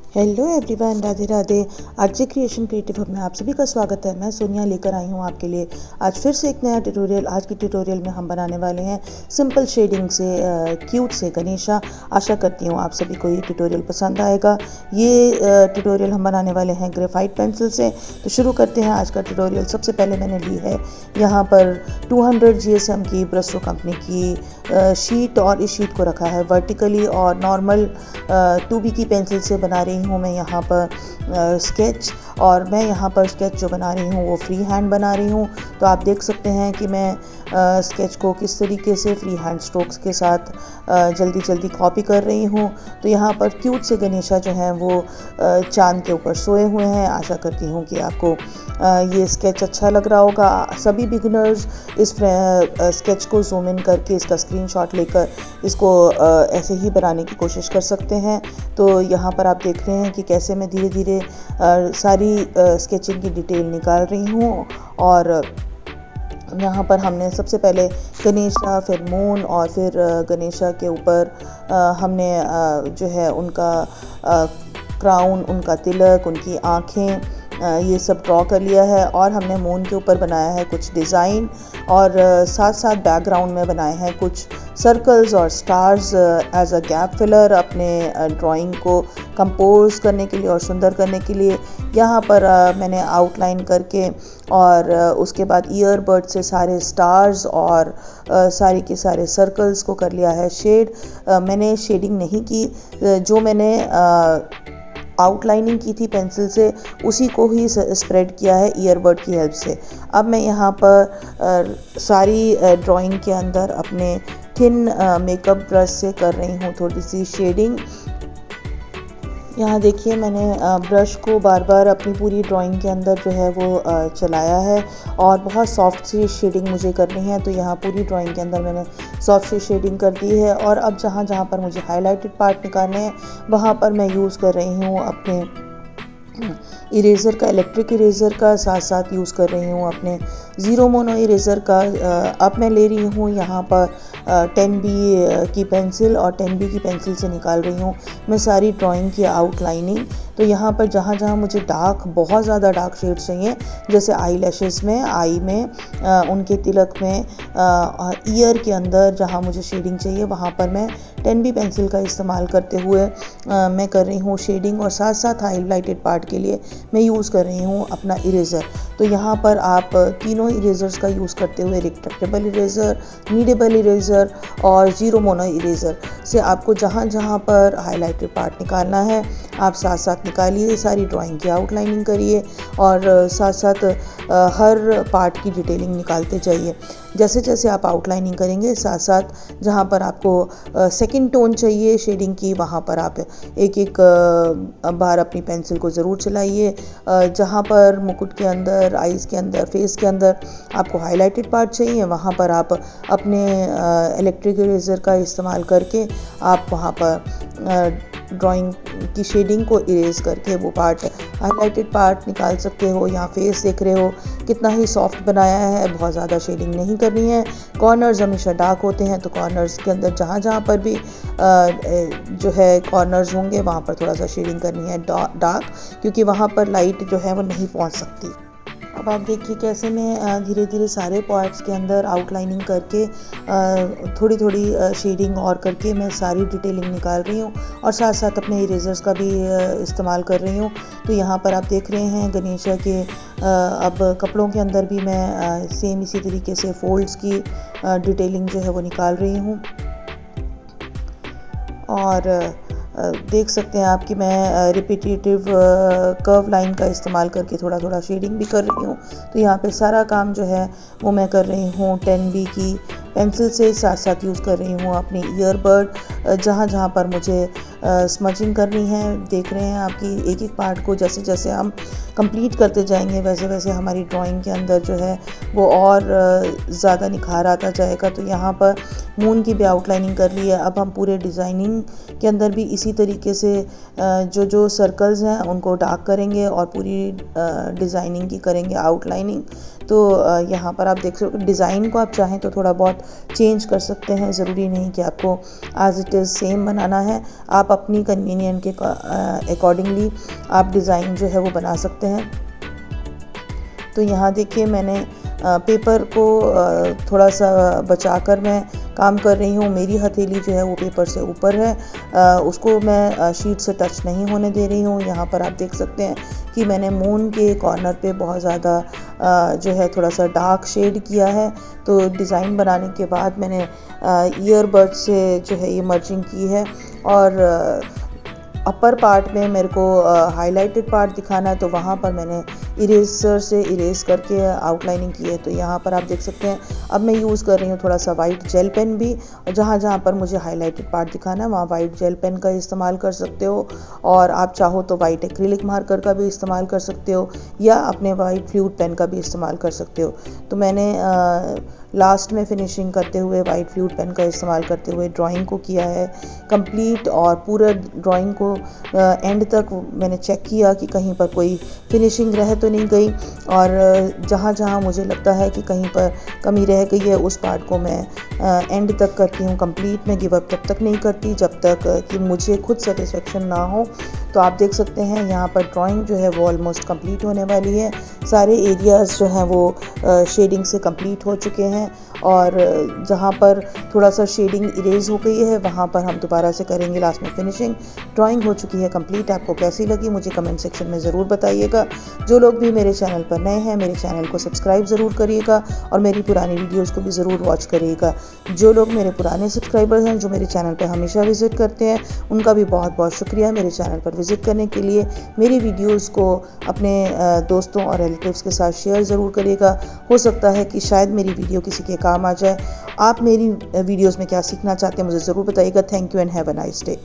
Hello everyone, Radhe Radhe. RJ creation creative hub में आप सभी का स्वागत है। मैं सोनिया लेकर आई हूँ आपके लिए आज फिर से एक नया ट्यूटोरियल। आज की ट्यूटोरियल में हम बनाने वाले हैं सिंपल शेडिंग से क्यूट से गणेशा। आशा करती हूँ आप सभी को ये ट्यूटोरियल पसंद आएगा। ये ट्यूटोरियल हम बनाने वाले हैं ग्रेफाइट पेंसिल से। तो शुरू करते हैं आज का ट्यूटोरियल। सबसे पहले मैंने ली है यहाँ पर 200 GSM की ब्रस्टो कंपनी की शीट, और इस शीट को रखा है वर्टिकली और नॉर्मल 2B की पेंसिल से बना रही हूँ मैं यहाँ पर स्केच। और मैं यहाँ पर स्केच जो बना रही हूँ वो फ्री हैंड बना रही हूँ। तो आप देख सकते हैं कि मैं स्केच को किस तरीके से फ्री हैंड स्ट्रोक्स के साथ जल्दी जल्दी कॉपी कर रही हूँ। तो यहाँ पर क्यूट से गणेशा जो हैं वो चांद के ऊपर सोए हुए हैं। आशा करती हूँ कि आपको ये स्केच अच्छा लग रहा होगा। सभी बिगिनर्स इस स्केच को जूम इन करके इसका स्क्रीनशॉट लेकर इसको ऐसे ही बनाने की कोशिश कर सकते हैं। तो यहाँ पर आप देख रहे हैं कि कैसे मैं धीरे धीरे सारी स्केचिंग की डिटेल निकाल रही हूँ। और यहाँ पर हमने सबसे पहले गणेशा, फिर मून, और फिर गणेशा के ऊपर हमने जो है उनका क्राउन, उनका तिलक, उनकी आँखें, ये सब ड्रॉ कर लिया है। और हमने मून के ऊपर बनाया है कुछ डिज़ाइन, और साथ साथ बैकग्राउंड में बनाए हैं कुछ सर्कल्स और stars as a gap filler अपने ड्राइंग को कंपोज करने के लिए और सुंदर करने के लिए। यहाँ पर मैंने आउटलाइन करके और उसके बाद ईयरबड से सारे स्टार्स और सारे के सारे सर्कल्स को कर लिया है शेड। मैंने शेडिंग नहीं की, जो मैंने आउटलाइनिंग की थी पेंसिल से उसी को ही स्प्रेड किया है ईयरबड की हेल्प से। अब मैं यहाँ पर सारी ड्राइंग के अंदर अपने थिन मेकअप ब्रश से कर रही हूँ थोड़ी सी शेडिंग। यहाँ देखिए मैंने ब्रश को बार बार अपनी पूरी ड्राइंग के अंदर जो है वो चलाया है, और बहुत सॉफ्ट सी शेडिंग मुझे करनी है। तो यहाँ पूरी ड्राइंग के अंदर मैंने सॉफ्ट सी शेडिंग कर दी है। और अब जहाँ जहाँ पर मुझे हाईलाइटेड पार्ट निकालने हैं वहाँ पर मैं यूज़ कर रही हूँ अपने इरेज़र का, इलेक्ट्रिक इरेज़र का, साथ साथ यूज़ कर रही हूँ अपने ज़ीरो मोनो इरेज़र का। अब मैं ले रही हूँ यहाँ पर 10B की पेंसिल, और 10B की पेंसिल से निकाल रही हूँ मैं सारी ड्राइंग की आउटलाइनिंग। तो यहाँ पर जहाँ जहाँ मुझे डार्क, बहुत ज़्यादा डार्क शेड चाहिए, जैसे आई लैशेस में, आई में, उनके तिलक में, ईयर के अंदर जहाँ मुझे शेडिंग चाहिए वहाँ पर मैं 10B पेंसिल का इस्तेमाल करते हुए मैं कर रही हूँ शेडिंग। और साथ साथ हाईलाइटेड पार्ट के लिए मैं यूज़ कर रही हूँ अपना इरेज़र। तो यहाँ पर आप तीनों इरेज़र्स का यूज़ करते हुए रिट्रैक्टेबल इरेज़र, नीडेबल इरेज़र और ज़ीरो मोनो इरेज़र से आपको जहाँ जहाँ पर हाईलाइटेड पार्ट निकालना है आप साथ साथ निकालिए, सारी ड्राइंग की आउटलाइनिंग करिए और साथ साथ हर पार्ट की डिटेलिंग निकालते जाइए। जैसे जैसे आप आउटलाइनिंग करेंगे साथ साथ जहाँ पर आपको सेकंड टोन चाहिए शेडिंग की वहाँ पर आप एक एक बार अपनी पेंसिल को ज़रूर चलाइए। जहाँ पर मुकुट के अंदर, आइज़ के अंदर, फेस के अंदर आपको हाईलाइटेड पार्ट चाहिए वहाँ पर आप अपने इलेक्ट्रिक इरेज़र का इस्तेमाल करके आप वहाँ पर ड्राइंग की शेडिंग को इरेज करके वो पार्ट, हाईलाइटेड पार्ट निकाल सकते हो। यहाँ फेस देख रहे हो कितना ही सॉफ्ट बनाया है, बहुत ज़्यादा शेडिंग नहीं करनी है। कॉर्नर्स हमेशा डार्क होते हैं, तो कॉर्नर्स के अंदर जहाँ जहाँ पर भी जो है कॉर्नर्स होंगे वहाँ पर थोड़ा सा शेडिंग करनी है डार्क, क्योंकि वहाँ पर लाइट जो है वो नहीं पहुँच सकती। अब आप देखिए कैसे मैं धीरे धीरे सारे पार्ट्स के अंदर आउटलाइनिंग करके थोड़ी थोड़ी शेडिंग और करके मैं सारी डिटेलिंग निकाल रही हूँ, और साथ साथ अपने इरेजर्स का भी इस्तेमाल कर रही हूँ। तो यहाँ पर आप देख रहे हैं गणेशा के अब कपड़ों के अंदर भी मैं सेम इसी तरीके से फोल्ड्स की डिटेलिंग जो है वो निकाल रही हूँ। और देख सकते हैं आप कि मैं रिपीटेटिव कर्व लाइन का इस्तेमाल करके थोड़ा थोड़ा शेडिंग भी कर रही हूँ। तो यहाँ पे सारा काम जो है वो मैं कर रही हूँ 10B की पेंसिल से, साथ साथ यूज़ कर रही हूँ अपनी ईयरबड जहाँ जहाँ पर मुझे स्मचिंग करनी है। देख रहे हैं आपकी एक एक पार्ट को जैसे जैसे हम कंप्लीट करते जाएंगे वैसे वैसे हमारी ड्राइंग के अंदर जो है वो और ज़्यादा निखार आता जाएगा। तो यहाँ पर मून की भी आउटलाइनिंग कर ली है। अब हम पूरे डिज़ाइनिंग के अंदर भी इसी तरीके से जो जो सर्कल्स हैं उनको डार्क करेंगे और पूरी डिज़ाइनिंग की करेंगे आउटलाइनिंग। तो यहाँ पर आप देख सकते हो डिज़ाइन को आप चाहें तो थोड़ा बहुत चेंज कर सकते हैं, ज़रूरी नहीं कि आपको एज इट इज़ सेम बनाना है। आप आप अपनी कन्वीनियंट के अकॉर्डिंगली आप डिज़ाइन जो है वो बना सकते हैं। तो यहाँ देखिए मैंने पेपर को थोड़ा सा बचाकर मैं काम कर रही हूँ। मेरी हथेली जो है वो पेपर से ऊपर है, उसको मैं शीट से टच नहीं होने दे रही हूँ। यहाँ पर आप देख सकते हैं कि मैंने मून के कॉर्नर पे बहुत ज़्यादा जो है थोड़ा सा डार्क शेड किया है। तो डिज़ाइन बनाने के बाद मैंने ईयरबड से जो है ये मर्जिंग की है, और अपर पार्ट में मेरे को हाईलाइटेड पार्ट दिखाना है, तो वहाँ पर मैंने इरेजर से इरेज करके आउटलाइनिंग की है। तो यहाँ पर आप देख सकते हैं अब मैं यूज़ कर रही हूँ थोड़ा सा वाइट जेल पेन भी, जहाँ जहाँ पर मुझे हाईलाइटेड पार्ट दिखाना है वहाँ वाइट जेल पेन का इस्तेमाल कर सकते हो, और आप चाहो तो वाइट एक्रिलिक मार्कर का भी इस्तेमाल कर सकते हो, या अपने वाइट फ्लूट पेन का भी इस्तेमाल कर सकते हो। तो मैंने लास्ट में फिनिशिंग करते हुए वाइट फ्लूट पेन का इस्तेमाल करते हुए ड्राइंग को किया है कंप्लीट, और पूरा ड्राइंग को एंड तक मैंने चेक किया कि कहीं पर कोई फिनिशिंग रह तो नहीं गई, और जहाँ जहाँ मुझे लगता है कि कहीं पर कमी रह गई है उस पार्ट को मैं एंड तक करती हूँ कंप्लीट। मैं गिव अप तब तक नहीं करती जब तक कि मुझे खुद सेटिस्फेक्शन ना हो। तो आप देख सकते हैं यहाँ पर ड्राइंग जो है वो ऑलमोस्ट कंप्लीट होने वाली है। सारे एरियाज़ जो हैं वो शेडिंग से कंप्लीट हो चुके हैं, और जहाँ पर थोड़ा सा शेडिंग इरेज हो गई है वहाँ पर हम दोबारा से करेंगे लास्ट में फिनिशिंग। ड्राइंग हो चुकी है कंप्लीट। आपको कैसी लगी मुझे कमेंट सेक्शन में ज़रूर बताइएगा। जो लोग भी मेरे चैनल पर नए हैं मेरे चैनल को सब्सक्राइब ज़रूर करिएगा, और मेरी पुरानी वीडियोज़ को भी ज़रूर वॉच करिएगा। जो लोग मेरे पुराने सब्सक्राइबर्स हैं जो मेरे चैनल पर हमेशा विज़िट करते हैं उनका भी बहुत बहुत शुक्रिया मेरे चैनल पर विज़िट करने के लिए। मेरी वीडियोज़ को अपने दोस्तों और रिलेटिव्स के साथ शेयर ज़रूर करिएगा। हो सकता है कि शायद मेरी वीडियो किसी के काम आ जाए। आप मेरी वीडियोज़ में क्या सीखना चाहते हैं मुझे ज़रूर बताइएगा। Thank you and have a nice day.